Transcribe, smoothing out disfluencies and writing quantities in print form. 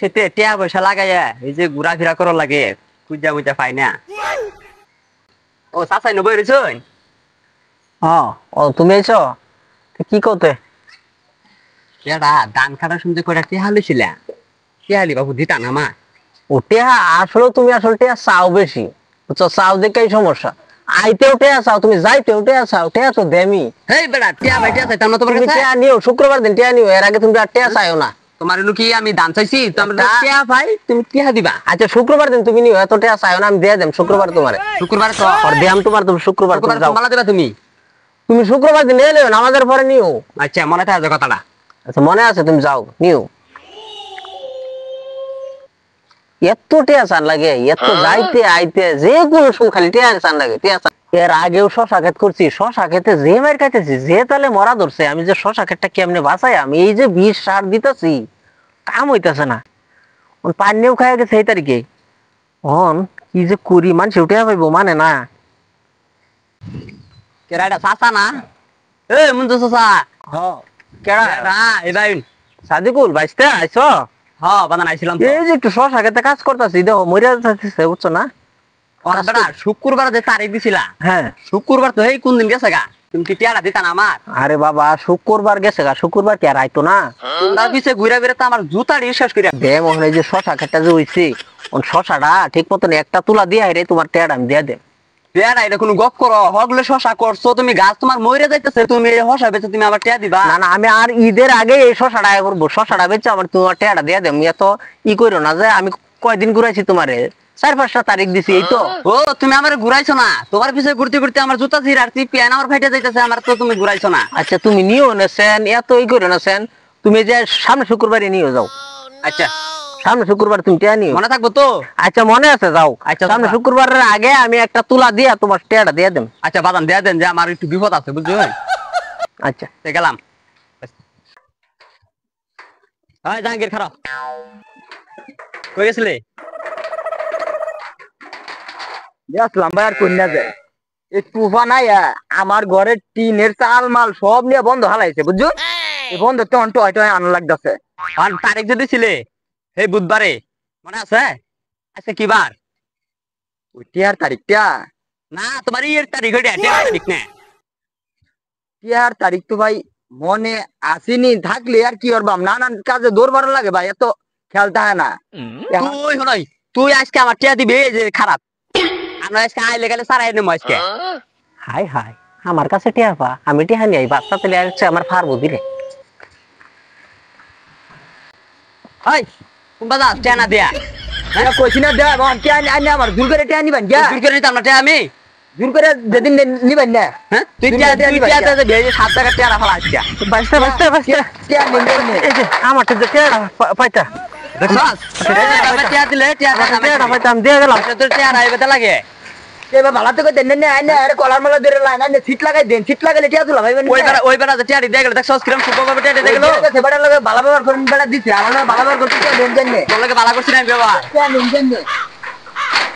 সেতে টিয়া পয়সা লাগাইয়া এই যে ঘুরাফেরা করার লাগে খুঁজা মুজা পাই না। ও চাচাই নবই রয়েছেন। ও তুমি আইছো কি করতে? এরা ধান কাটার সময় কয়টা টিয়া লইছিল, টিয়ালি বাবু দিতা না মা। ও টেহা আসলে তুমি আসলে টেহা চাও বেশি, বুঝছো? চাও দেখেই সমস্যা। আইতেও টেহা চাও, তুমি যাইতেও টেহা চাও। টেহা তো দেমি। হেই বেটা টিয়া ভাই টিয়া চাইতাম না তোমার তুমি কাছে। টেহা নিও, শুক্রবার দিন টেহা নিও। এর আগে তুমি আর টেহা চাইও না। তোমার কি আমি ধান চাইছি তোমার টিয়া ভাই, তুমি টিয়া দিবা। আচ্ছা শুক্রবার দিন তুমি নিও, এত টেহা চাইও না, আমি দিয়ে দেব শুক্রবার তোমারে। শুক্রবার তো আর দেম তোমার, তুমি শুক্রবার তুমি যাও। মালা দিবা তুমি। তুমি শুক্রবার দিন নিয়ে নেবে, নামাজের পরে নিও। আচ্ছা মনে থাকে কথাটা। আচ্ছা মনে আছে, তুমি যাও নিও। এত টেয়া চান লাগে, এত যাইতে আইতে যে কোনো সময় খালি টেয়া চান লাগে, টেয়া চান। এর আগেও শশা ক্ষেত করছি, শশা ক্ষেতে যে মার খাইতেছি, যে তালে মরা ধরছে। আমি যে শশা ক্ষেতটা কেমনে বাঁচাই, আমি এই যে বিষ সার দিতেছি, কাম হইতেছে না। পানিও খাই গেছে এই তারিখে। অন কি যে করি, মানুষ উঠে পাইবো মানে না। কেরাটা চাচা না? এ মুন্টু চাচা। কেডা? না এবার সাদিকুল বাইসতে আইছো? হ্যাঁ বানান আইছিলাম তো। এই যে একটু শশা ক্ষেতে কাজ করতেছি, দেখো মরিয়া যাচ্ছে, বুঝছো না? বেটা শুক্রবার যে তারিখ দিছিলা, হ্যাঁ শুক্রবার তো এই কোন দিন গেছে গা, তুমি কি টিয়াটা দিতা না আমার? আরে বাবা শুক্রবার গেছে গা, শুক্রবার কি আর আইতো না? তোমরা পিছে ঘুরে ঘুরে তো আমার জুতাড়ি শেষ করে। দে মনে হয় যে শশা খেটটা যে হইছে, শশাটা ঠিক মতন একটা তুলা দিয়ে রে তোমার টেয়ার আমি দিয়ে দেব। টিয়াটা এটা কোনো গপ করো, হগলে শশা করছো তুমি, গাছ তোমার মরে যাইতেছে, তুমি এই শশা বেচে তুমি আবার টিয়া দিবা? না না, আমি আর ঈদের আগে এই শশাটা করবো, শশাটা বেচে আমার তোমার টেয়ারটা দিয়ে দেব। এত ই করো না যে আমি কয়দিন ঘুরাইছি তোমারে, 4-5টা তারিখ দিছি এই তো। ও তুমি আমার ঘুরাইছো না, তোমার পিছে ঘুরতে ঘুরতে আমার জুতা ছিঁড় আর পিয়ান আমার ফাইটে যাইতেছে, আমার তো তুমি ঘুরাইছো না। আচ্ছা তুমি নিও না সেন, এত ই করো না সেন। তুমি যে সামনে শুক্রবারে নিও যাও। আচ্ছা সামনে শুক্রবার তুমি টেয়া নিও। মনে থাকবো তো? আচ্ছা মনে আছে, যাও। আচ্ছা সামনে শুক্রবারের আগে আমি একটা তুলা দিয়া তোমার টেয়ারটা দিয়ে দেব। আচ্ছা বাদান দেয়া দেন, যে আমার একটু বিপদ আছে বুঝছো। আচ্ছা গেলাম। হ্যাঁ জাহাঙ্গীর খারাপ কই গেছিলে? আসলাম ভাই, আর কন্যা যায় এই তুফান আইয়া আমার ঘরের টিনের চাল মাল সব নিয়ে বন্ধ হালাইছে, বুঝছো? এই বন্ধ তো অন্ট হয়তো আনন্দ লাগতেছে। আর তারিখ যে দিছিলে এই বুধবারে, মনে আছে? আচ্ছা কি বার? ওই টিয়ার তারিখটা, না তোমার ইয়ের তারিখ ওইটা, টিয়ার তারিখ না। টিয়ার তারিখ তো ভাই মনে আসেনি, থাকলে আর কি করবাম, নানান কাজে দৌড় বাড়া লাগে ভাই, এত খেয়াল থাকে না। তুই হনই, তুই আজকে আমার টিয়া দিবি এই যে খারাপ, আমরা আজকে আইলে গেলে সারাই নেবো আজকে। হাই হাই, আমার কাছে টিয়া পা, আমি টিয়া নিয়ে আই বাচ্চা তেলে আসছে আমার ফার বুদ্ধি রে। হাই কোন বাজা টিয়া না দেয়া? কইছি না দেয় টিয়া আনি, আমার জোর করে টিয়া নিবেন গিয়া, জোর করে নিতাম না টিয়া আমি। জোর করে যেদিন নিবেন না। হ্যাঁ তুই টিয়া দিবি এই যে 7 টাকা টিয়া রাখা আজকে। বাঁচতে বাঁচতে বাঁচতে টিয়া নিবেন এই যে আমার তো যে টিয়া পাইতা, দেখছস টিয়া দিলে টিয়া টিয়াটা পাইতা আমি দিয়ে গেলাম। তোর টিয়া রাইবে লাগে। এবার ভালো থেকে দেন না, আইনে আর কলার মালা ধরে লাইন আইনে সিট লাগাই দেন, সিট লাগাইলে টিয়া তুলা ভাইবেন। ওই বেড়া যে টিয়া দিয়ে গেল দেখছস কিরম সুন্দরভাবে টিয়া দিয়ে গেল। সেবাটা লাগে ভালো ব্যবহার করেন, বেলা দিছে আমার ভালো ব্যবহার করতে দেন দেন তোর লাগে বালা করছিস না বাবা। টিয়া নেন দেন।